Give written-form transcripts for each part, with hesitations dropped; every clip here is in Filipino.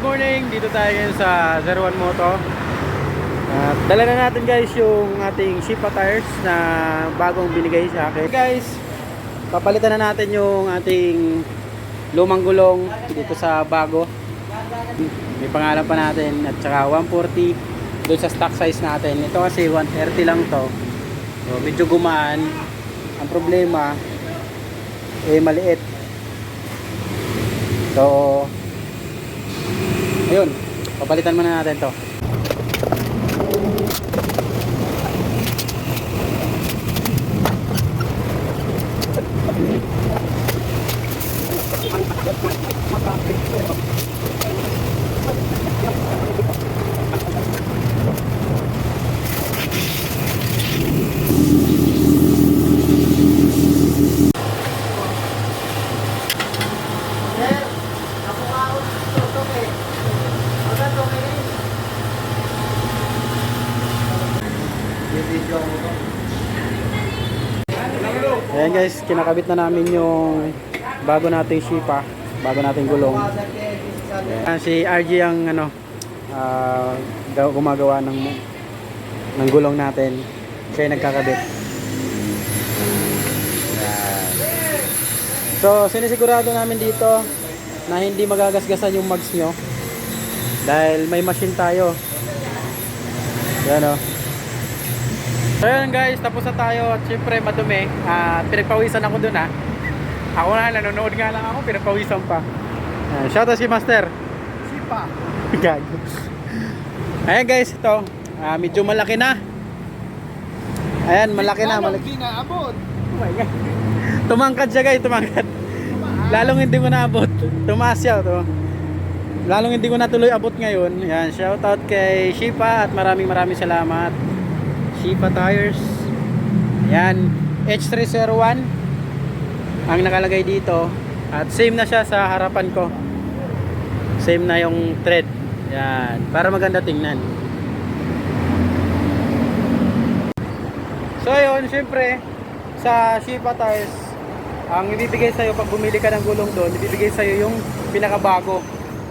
good morning. Dito tayo ngayon sa 01 Moto. At dala na natin guys yung ating Shipa tires na bagong binigay sa akin. Guys, papalitan na natin yung ating lumang gulong dito sa bago. May pangalan pa natin at saka 140 doon sa stock size natin. Ito kasi 130 lang to. So, medyo gumaan. Ang problema maliit. So ayun, papalitan muna natin to. Ayan guys, kinakabit na namin yung bago nating Shipa, bago nating gulong. Ayan, si RG ang gumagawa ng gulong natin. Siya yung nagkakabit. Ayan. So sinisigurado namin dito na hindi magagasgasan yung mags nyo dahil may machine tayo. Ayan o. So yun guys, tapos na tayo at syempre madumi. Pinagpawisan ako dun ha. Ako na, nanonood nga lang ako, pinagpawisan pa. Shoutout si Master Shipa. Gago. Ayan guys, ito medyo malaki na. Ayan, malaki na, malaki. Hindi naabot. Oh my God. Tumangkad siya guys, tumangkad. Lalong hindi ko naabot. Tumaas siya to. Lalong hindi ko natuloy abot ngayon. Ayan, shoutout kay Shipa at maraming salamat. Shipa tires. Yan, H301 ang nakalagay dito. At same na siya sa harapan ko. Same na yung thread. Yan, para maganda tingnan. So yun, syempre sa Shipa tires, ang ibibigay sa'yo pag bumili ka ng gulong doon, ibibigay sa'yo yung pinakabago.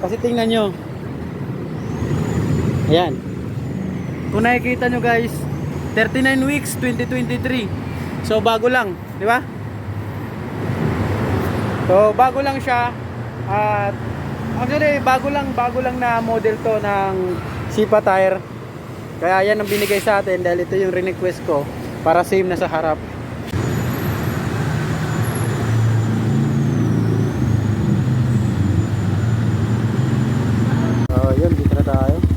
Kasi tingnan nyo. Ayan. Kung nakikita nyo guys, 39 weeks 2023. So bago lang, di ba? So bago lang siya. At actually bago lang na model to ng Shipa tire. Kaya yan ang binigay sa atin dahil ito yung request ko para same na sa harap. So yun, dito na tayo.